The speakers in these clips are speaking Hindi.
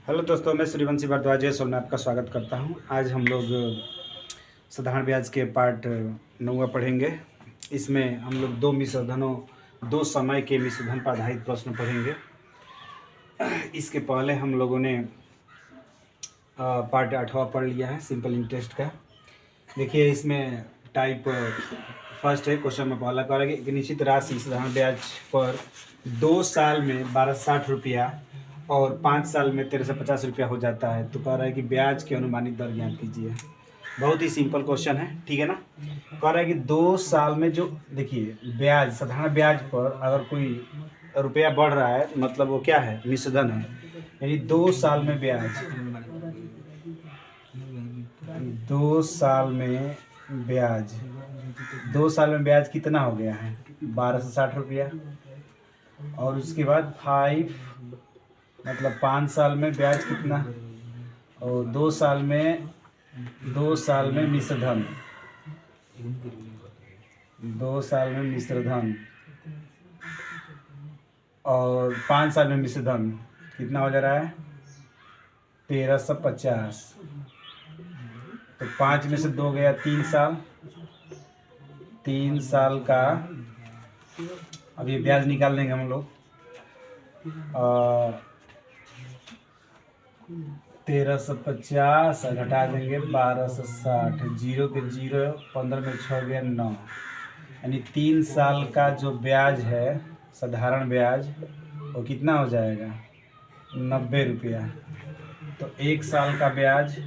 हेलो दोस्तों, मैं सूर्यवंशी भारद्वाज जयसोल में आपका स्वागत करता हूं। आज हम लोग साधारण ब्याज के पार्ट 9 पढ़ेंगे। इसमें हम लोग दो समय के मिश्रधन पर आधारित प्रश्न पढ़ेंगे। इसके पहले हम लोगों ने पार्ट 8वां पढ़ लिया है, सिंपल इंटरेस्ट का। देखिए, इसमें टाइप फर्स्ट है। क्वेश्चन में पहला कह रहा है कि एक निश्चित राशि साधारण ब्याज पर 2 साल में 1260 रुपया और 5 साल में 1350 रुपया हो जाता है, तो कह रहा है कि ब्याज की अनुमानित दर ज्ञात कीजिए। बहुत ही सिंपल क्वेश्चन है, ठीक है ना। कह रहा है कि 2 साल में जो देखिए ब्याज, साधारण ब्याज पर अगर कोई रुपया बढ़ रहा है, मतलब वो क्या है, मिश्रधन है। यानी 2 साल में ब्याज, 2 साल में ब्याज, 2 साल में ब्याज कितना हो गया है, 1260 रुपया। और उसके बाद 5 मतलब 5 साल में ब्याज कितना, और 2 साल में मिश्रधन, 2 साल में मिश्रधन और 5 साल में मिश्रधन कितना हो जा रहा है, 1350। तो 5 में से 2 गया, 3 साल, 3 साल का अब ये ब्याज निकाल देंगे हम लोग। 1350 घटा देंगे 1260, 0 के 0, 15 में 6 गया 9। यानी 3 साल का जो ब्याज है, साधारण ब्याज, वो कितना हो जाएगा, 90 रुपया। तो 1 साल का ब्याज,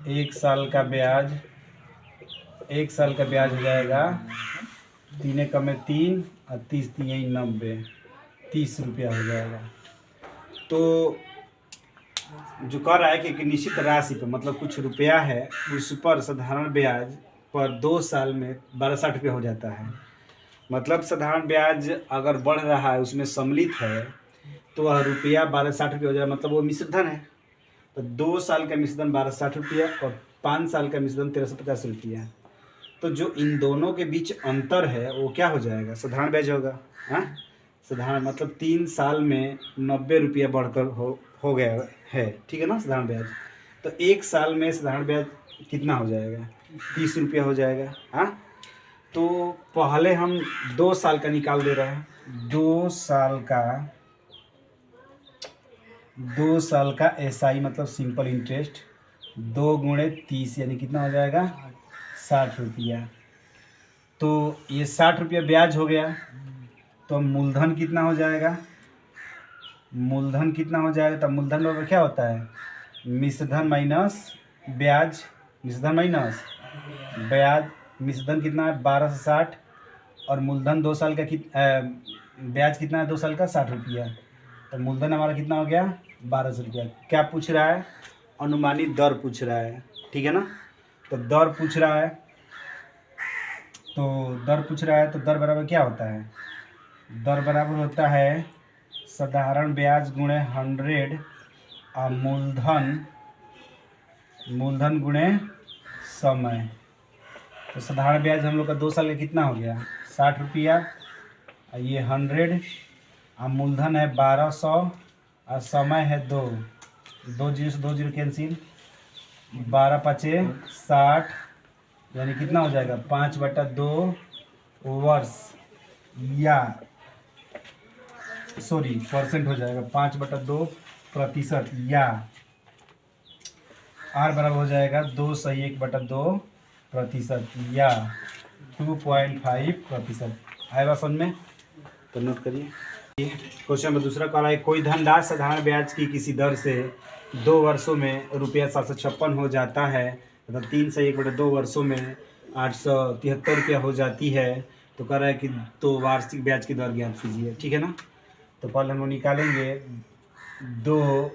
1 साल का ब्याज, 1 साल का ब्याज हो जाएगा 3 कम में 3 और 30 3 90, 30 रुपया हो जाएगा। तो जो कह रहा है कि एक निश्चित राशि पर, मतलब कुछ रुपया है, उस पर साधारण ब्याज पर 2 साल में 1260 रुपया हो जाता है। मतलब साधारण ब्याज अगर बढ़ रहा है, उसमें सम्मिलित है, तो वह रुपया 1260 रुपया हो जाएगा, मतलब वो मिश्रधन है। तो 2 साल का मिश्रधन 1260 रुपया और 5 साल का मिश्रधन 1350 रुपया। तो जो इन दोनों के बीच अंतर है वो क्या हो जाएगा, साधारण ब्याज होगा। हाँ, साधारण मतलब 3 साल में 90 रुपया बढ़कर हो गया है, ठीक है ना, साधारण ब्याज। तो 1 साल में साधारण ब्याज कितना हो जाएगा, 30 रुपया हो जाएगा। हाँ, तो पहले हम 2 साल का निकाल दे रहे हैं। 2 साल का एसआई मतलब सिंपल इंटरेस्ट, 2 गुणे 30 यानी कितना हो जाएगा, 60 रुपया। तो ये 60 रुपया ब्याज हो गया। तो मूलधन कितना हो जाएगा, मूलधन कितना हो जाएगा, तब मूलधन बराबर क्या होता है, मिश्रधन माइनस ब्याज, मिश्रधन माइनस ब्याज। मिश्रधन कितना है 1260 और मूलधन 2 साल का ब्याज कितना है 2 साल का 60 रुपया। तो मूलधन हमारा कितना हो गया, 1200 रुपया। क्या पूछ रहा है, अनुमानित दर पूछ रहा है, ठीक है ना। तो दर पूछ रहा है, तो दर बराबर क्या होता है, दर बराबर होता है साधारण ब्याज गुणे 100 और मूलधन गुणे समय। तो साधारण ब्याज हम लोग का 2 साल का कितना हो गया, 60 रुपया, और ये 100 और मूलधन है 1200 और समय है 2 0 से 2 0 कैंसिल, 12 5 60, यानी कितना हो जाएगा 5/2 वर्ष, या सॉरी परसेंट हो जाएगा, 5/2%, या आर बराबर हो जाएगा 2 सही 1/2%, या 2.5%। आएगा समझ में, तो नोट करिए। क्वेश्चन नंबर दूसरा कह रहा है, कोई धनराशि साधारण ब्याज की किसी दर से 2 वर्षों में रुपया 756 हो जाता है, मतलब 3 से 1/2 वर्षों में 873 रुपया हो जाती है। तो कह रहा है कि तो वार्षिक ब्याज की दर ज्ञात कीजिए, ठीक है ना। तो पहले हम लोग निकालेंगे 2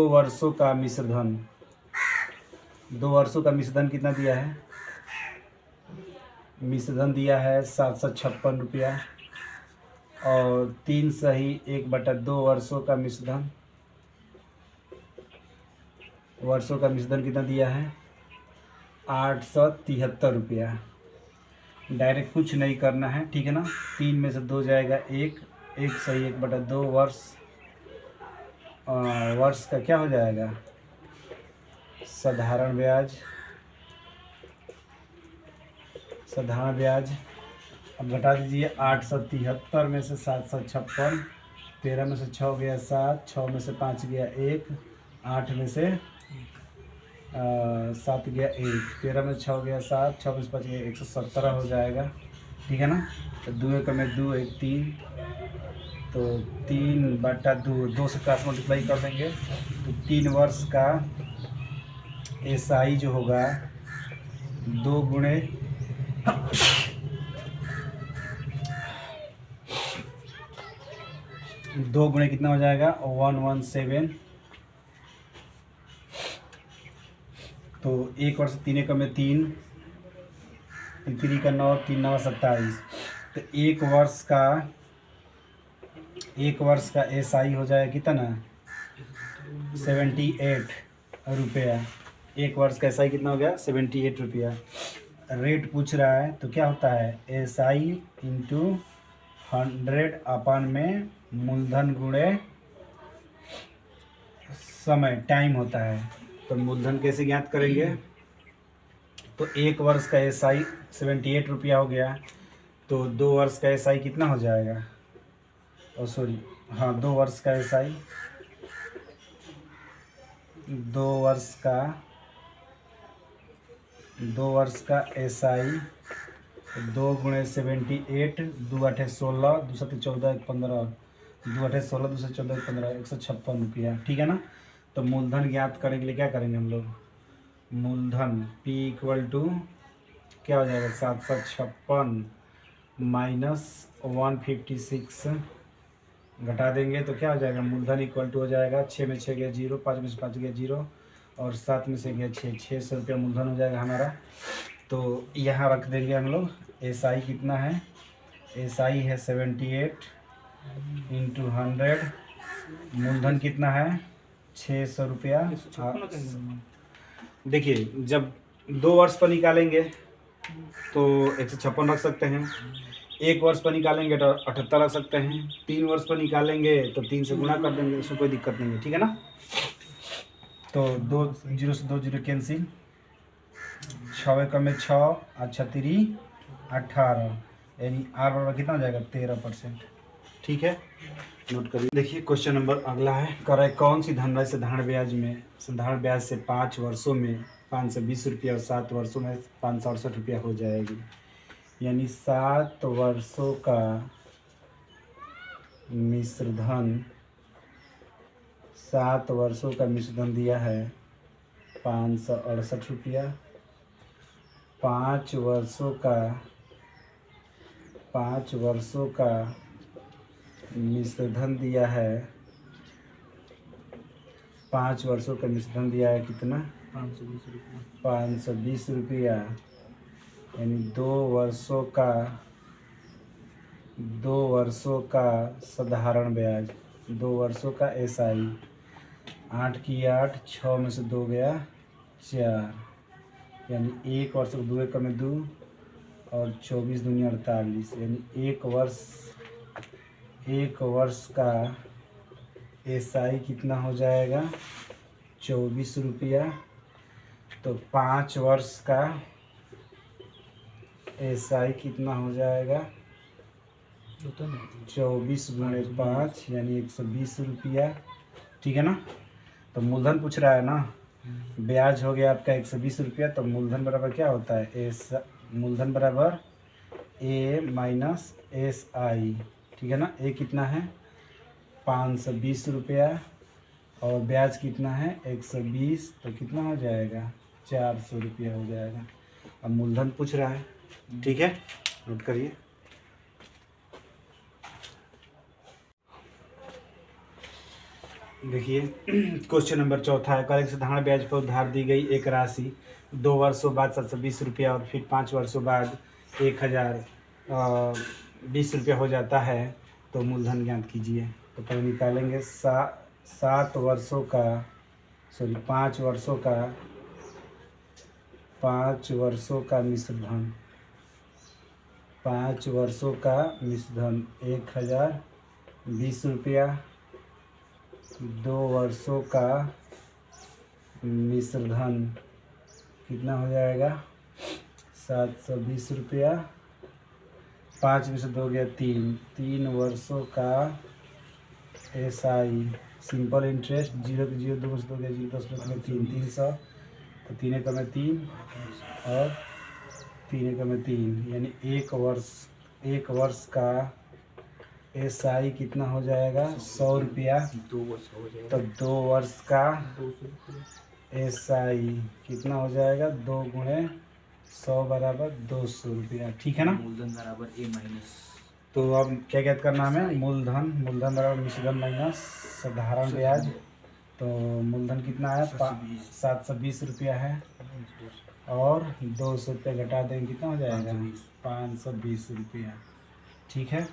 वर्षों का मिश्रधन, 2 वर्षों का मिश्रधन कितना दिया है, मिश्रधन दिया है 756 रुपया, और 3 सही 1/2 वर्षों का मिश्रधन, वर्षों का मिश्रधन कितना दिया है 873 रुपया। डायरेक्ट कुछ नहीं करना है, ठीक है ना। 3 में से 2 जाएगा 1 सही 1/2 वर्ष, वर्ष का क्या हो जाएगा, साधारण ब्याज। साधारण ब्याज अब घटा दीजिए, 873 में से 756, 13 में से 6 गया 7, 6 में से 5 गया 1, 8 में से 7 गया 1, 13 में 6 गया 7, 6 में से 5 गया 117 हो जाएगा। ठीक है ना। तो 2 एकम में 2 1 3, तो 3/2, 2 से क्रॉस मल्टीप्लाई कर देंगे तो 3 वर्ष का एसआई जो होगा 2 गुणे 2 गुणे कितना हो जाएगा, 117। तो 1 वर्ष 3 एकम में 3, 3 का 9, 3 9 27। तो एक वर्ष का एसआई हो जाएगा कितना, 78 रुपया। एक वर्ष का एसआई कितना हो गया, 78 रुपया। रेट पूछ रहा है तो क्या होता है, एसआई इंटू 100 अपन में मूलधन गुणे समय, टाइम होता है। तो मूलधन कैसे ज्ञात करेंगे, तो एक वर्ष का एसआई 78 रुपया हो गया, तो 2 वर्ष का एसआई कितना हो जाएगा, और सॉरी हाँ 2 वर्ष का एसआई, 2 वर्ष का एसआई 2 गुणे 78, 2 8 16, 2 7 14 15, 2 8 16, 2 7 14 15, 156 रुपया। ठीक है ना। तो मूलधन ज्ञात करने के लिए क्या करेंगे हम लोग, मूलधन P = क्या हो जाएगा, 756 माइनस 156 घटा देंगे तो क्या हो जाएगा, मूलधन इक्वल टू हो जाएगा 6 में 6 गया 0, 5 में से 5 गया 0, और 7 में से गया 6, 600 रुपया मूलधन हो जाएगा हमारा। तो यहाँ रख देंगे हम लोग। एसआई कितना है, एसआई है 78 इंटू 100, मूलधन कितना है 600 रुपया। देखिए जब 2 वर्ष पर निकालेंगे तो 156 रख सकते हैं, 1 वर्ष पर निकालेंगे तो 78 रख सकते हैं, 3 वर्ष पर निकालेंगे तो 3 से गुणा कर देंगे, उसमें कोई दिक्कत नहीं है। ठीक है ना। तो 2 0 से 2 0 कैंसिल, 6 एकम में 6, 6×3 18, यानी R बराबर कितना हो जाएगा, 13%। ठीक है, नोट करिए। देखिए क्वेश्चन नंबर अगला है, कर रहा है कौन सी धनराशि साधारण ब्याज से 5 वर्षों में 520 रुपया और 7 वर्षों में 568 रुपया हो जाएगी। यानी 7 वर्षों का मिश्र धन, 7 वर्षों का मिश्र धन दिया है 568 रुपया, 5 वर्षों का मिश्र धन दिया है, 5 वर्षों का मिश्र धन दिया है कितना, 520 रुपया। यानी 2 वर्षों का साधारण ब्याज, 2 वर्षों का एसआई, 8 की 8, 6 में से 2 गया 4, यानी 1 वर्ष को 2 एकम में 2 और 24 दूनी 48, यानी 1 वर्ष का एसआई कितना हो जाएगा, 24 रुपया। तो 5 वर्ष का एसआई कितना हो जाएगा, 24 गुणे 5 यानी 120 रुपया। ठीक है ना। तो मूलधन पूछ रहा है ना, ब्याज हो गया आपका 120 रुपया, तो मूलधन बराबर क्या होता है, मूलधन बराबर ए माइनस एस आई। ठीक है ना। ए कितना है 520 रुपया और ब्याज कितना है 120, तो कितना हो जाएगा 400 रुपया हो जाएगा। अब मूलधन पूछ रहा है। ठीक है, नोट करिए। देखिए क्वेश्चन नंबर 4 है, कर साधारण ब्याज पर उधार दी गई एक राशि 2 वर्षों बाद 720 रुपया और फिर 5 वर्षों बाद 1020 रुपया हो जाता है, तो मूलधन ज्ञात कीजिए। तो पहले निकालेंगे 5 वर्षों का मिश्र धन, 5 वर्षों का मिश्र धन 1020 रुपया 2 वर्षों का मिश्रधन कितना हो जाएगा 720 रुपया। 5 में से 2 गया 3 वर्षों का SI सिंपल इंटरेस्ट 0 के 0 2 में से 2 गया 0 10 में 300 तो 3 एकड़ में 3 और 3 एकड़ में 3 यानी 1 वर्ष का SI कितना हो जाएगा 100 रुपया। 2 वर्ष हो जाएगा तो 2 वर्ष का 200 रुपये। SI कितना हो जाएगा 2 गुणे 100 बराबर 200 रुपया। ठीक है ना। मूलधन बराबर A माइनस। तो अब क्या ज्ञात करना हमें मूलधन बराबर मिश्रधन माइनस साधारण ब्याज। तो मूलधन कितना है 720 रुपया है और 200 रुपया घटा देंगे कितना हो जाएगा 520 रुपया। ठीक है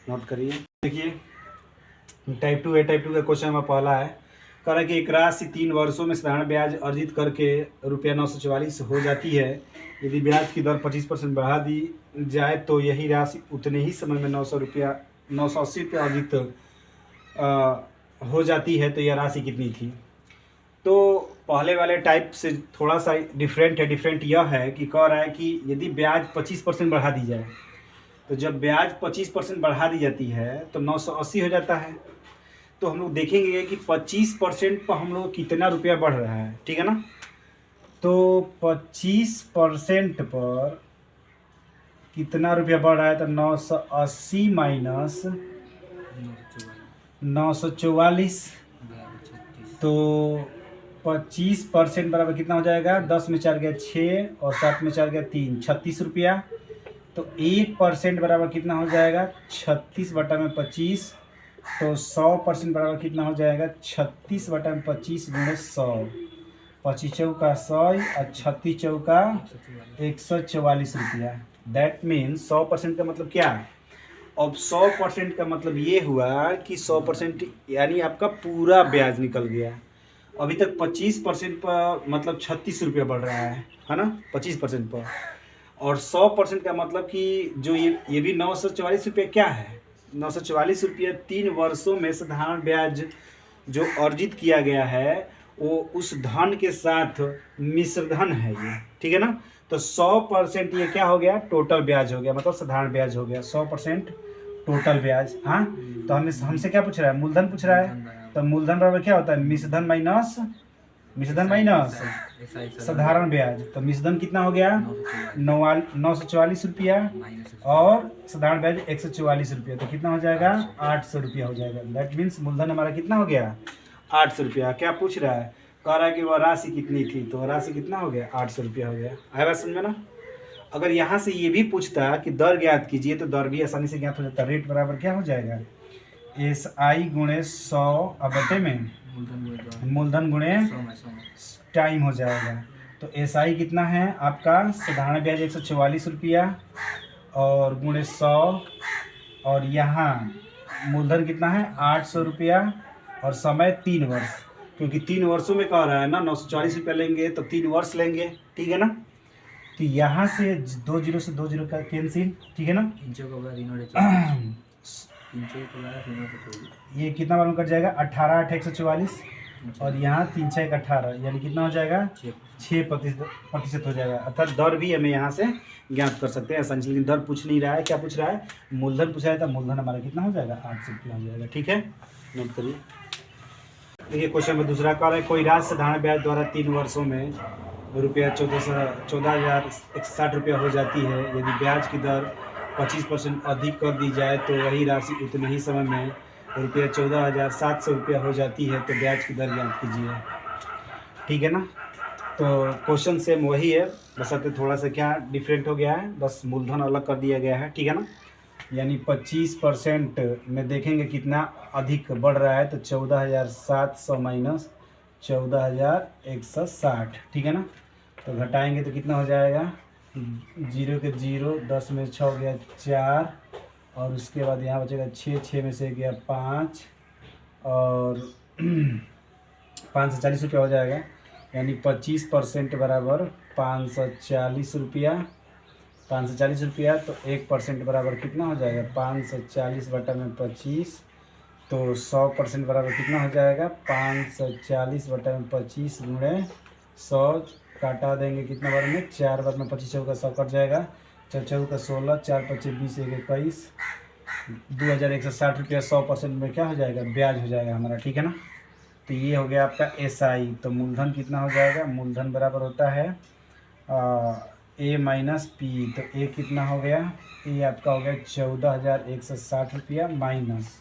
नोट करिए। देखिए टाइप 2 है। टाइप 2 का क्वेश्चन हमारा पहला है कह रहा है कि एक राशि 3 वर्षों में साधारण ब्याज अर्जित करके रुपया 944 हो जाती है। यदि ब्याज की दर 25% बढ़ा दी जाए तो यही राशि उतने ही समय में 980 रुपया अर्जित हो जाती है। तो यह राशि कितनी थी। तो पहले वाले टाइप से थोड़ा सा डिफरेंट है। डिफरेंट यह है कि कह रहा है कि यदि ब्याज 25% बढ़ा दी जाए तो जब ब्याज 25% बढ़ा दी जाती है तो 980 हो जाता है। तो हम लोग देखेंगे कि 25% पर हम लोग कितना रुपया बढ़ रहा है। ठीक है ना। तो 25% पर कितना रुपया बढ़ रहा है तो 980 माइनस 944 तो 25% बराबर कितना हो जाएगा 10 में 4 गया 6 और 7 में 4 गया 3 36 रुपया। तो 1% बराबर कितना हो जाएगा 36 बटा में 25 तो 100% बराबर कितना हो जाएगा 36 बटा में 25 गुणे 100 25 चौका 100 और 36 चौका 144 रुपया। दैट मीन्स 100% का मतलब क्या। अब 100% का मतलब ये हुआ कि 100% यानी आपका पूरा ब्याज निकल गया। अभी तक 25% पर मतलब 36 रुपया बढ़ रहा है ना 25% पर। और 100% का मतलब कि जो ये भी 944 रुपये क्या है 944 रुपये 3 वर्षों में साधारण ब्याज जो अर्जित किया गया है वो उस धन के साथ मिश्रधन है ये। ठीक है ना। तो 100% ये क्या हो गया टोटल ब्याज हो गया मतलब साधारण ब्याज हो गया 100% टोटल ब्याज। हाँ तो हमसे क्या पूछ रहा है मूलधन पूछ रहा है। तो मूलधन बराबर क्या होता है मिश्रधन माइनस साधारण ब्याज। तो मिश्रधन कितना हो गया 944 रुपया और साधारण ब्याज 144 रुपया। तो कितना हो जाएगा 800 रुपया हो जाएगा। दैट मीन्स मूलधन हमारा कितना हो गया 800 रुपया। क्या पूछ रहा है कह रहा है कि वह राशि कितनी थी। तो राशि कितना हो गया 800 रुपया हो गया। आया बात समझ में ना। अगर यहाँ से ये भी पूछता कि दर ज्ञात कीजिए तो दर भी आसानी से ज्ञात हो जाता। रेट बराबर क्या हो जाएगा SI गुणे 100 अब बटे में मूलधन गुणे टाइम हो जाएगा। तो SI कितना है आपका साधारण ब्याज 144 रुपया और गुणे 100 और यहाँ मूलधन कितना है 800 रुपया और समय 3 वर्ष क्योंकि 3 वर्षों में कह रहा है ना 944 रुपया लेंगे तो 3 वर्ष लेंगे। ठीक है ना। तो यहाँ से 2 0 से 2 0 का कैंसिल। ठीक है ना। ये कितना मालूम कर जाएगा 18 8 144 और यहाँ 3 6 18 यानी कितना हो जाएगा 6% हो जाएगा। अर्थात दर भी हमें यहाँ से ज्ञात कर सकते हैं आसानी से। लेकिन दर पूछ नहीं रहा है क्या पूछ रहा है मूलधन पूछा है। तो मूलधन हमारा कितना हो जाएगा 800 रुपया हो जाएगा। ठीक है नोट करिए। देखिए क्वेश्चन में दूसरा कह रहा है कोई राशि साधारण ब्याज द्वारा 3 वर्षों में रुपया 14,060 रुपया हो जाती है। यदि ब्याज की दर 25% अधिक कर दी जाए तो वही राशि उतने ही समय में रुपया 14,700 रुपया हो जाती है। तो ब्याज की दर ज्ञात कीजिए। ठीक है ना। तो क्वेश्चन सेम वही है बस अब थोड़ा सा क्या डिफरेंट हो गया है बस मूलधन अलग कर दिया गया है। ठीक है ना। यानी 25% में देखेंगे कितना अधिक बढ़ रहा है तो 14,700 माइनस 14,160। ठीक है ना। तो घटाएंगे तो कितना हो जाएगा 0 के 0 10 में 6 गया 4 और उसके बाद यहाँ बचेगा 6 6 में से गया 5 और 540 रुपया हो जाएगा। यानी 25% बराबर 540 रुपया 540 रुपया। तो 1% बराबर कितना हो जाएगा 540 बटा में 25 तो 100% बराबर कितना हो जाएगा 540/25 गुणे 100 काटा देंगे कितना बार में 4 बार में 25 का 100 कट जाएगा 4 का 16 4 25 20 1 21 2160 रुपया 100% में क्या हो जाएगा ब्याज हो जाएगा हमारा। ठीक है ना। तो ये हो गया आपका SI। तो मूलधन कितना हो जाएगा मूलधन बराबर होता है A माइनस P। तो A कितना हो गया A आपका हो गया 14,160 रुपया माइनस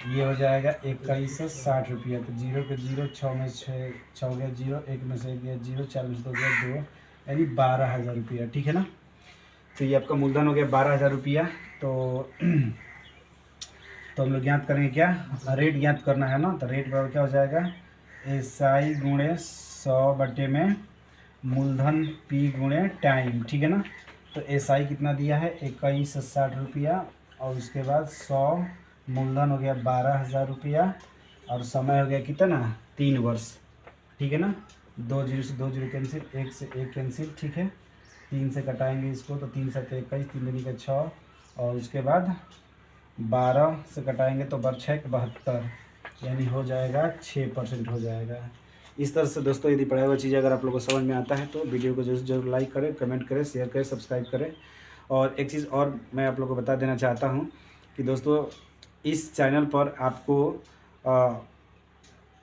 ये हो जाएगा 2160 रुपया। तो 0 के 0 6 में 6 हो गया 0 1 में से गया 0 4 में से हो गया 2 यानी 12,000 रुपया। ठीक है ना। तो ये आपका मूलधन हो गया 12,000 रुपया। तो हम लोग ज्ञात करेंगे क्या रेट ज्ञात करना है ना। तो रेट बराबर क्या हो जाएगा SI गुणे 100 बटे में मूलधन P गुणे टाइम। ठीक है ना। तो SI कितना दिया है 2160 रुपया और उसके बाद 100 मूलधन हो गया 12,000 रुपया और समय हो गया कितना 3 वर्ष। ठीक है ना। 2 0 से 2 0 कैंसिल 1 से 1 कैंसिल। ठीक है 3 से कटाएंगे इसको तो 3 7 21 3 दूनी का 6 और उसके बाद 12 से कटाएंगे तो 6 72 यानी हो जाएगा 6% हो जाएगा। इस तरह से दोस्तों यदि पढ़ाई हुआ चीज़ अगर आप लोगों को समझ में आता है तो वीडियो को जरूर लाइक करें कमेंट करें शेयर करें सब्सक्राइब करें। और एक चीज़ और मैं आप लोगों को बता देना चाहता हूँ कि दोस्तों इस चैनल पर आपको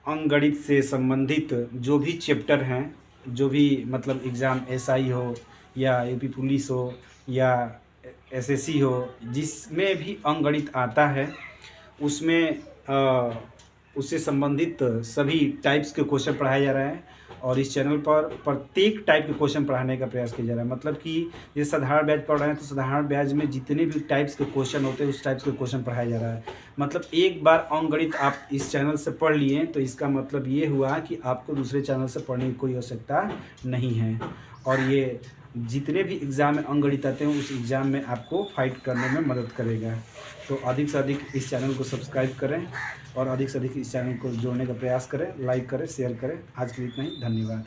अंकगणित से संबंधित जो भी चैप्टर हैं जो भी मतलब एग्ज़ाम SI हो या AP पुलिस हो या SSC हो जिसमें भी अंकगणित आता है उसमें उससे संबंधित सभी टाइप्स के क्वेश्चन पढ़ाए जा रहे हैं और इस चैनल पर प्रत्येक टाइप के क्वेश्चन पढ़ाने का प्रयास किया जा रहा है। मतलब कि ये साधारण ब्याज पढ़ रहे हैं तो साधारण ब्याज में जितने भी टाइप्स के क्वेश्चन होते हैं उस टाइप्स के क्वेश्चन पढ़ाया जा रहा है। मतलब एक बार अंकगणित आप इस चैनल से पढ़ लिए तो इसका मतलब ये हुआ कि आपको दूसरे चैनल से पढ़ने की कोई आवश्यकता नहीं है। और ये जितने भी एग्ज़ाम में अंकगणित आते हैं उस एग्ज़ाम में आपको फाइट करने में मदद करेगा। तो अधिक से अधिक इस चैनल को सब्सक्राइब करें और अधिक से अधिक इस चैनल को जोड़ने का प्रयास करें लाइक करें शेयर करें। आज के लिए इतना ही धन्यवाद।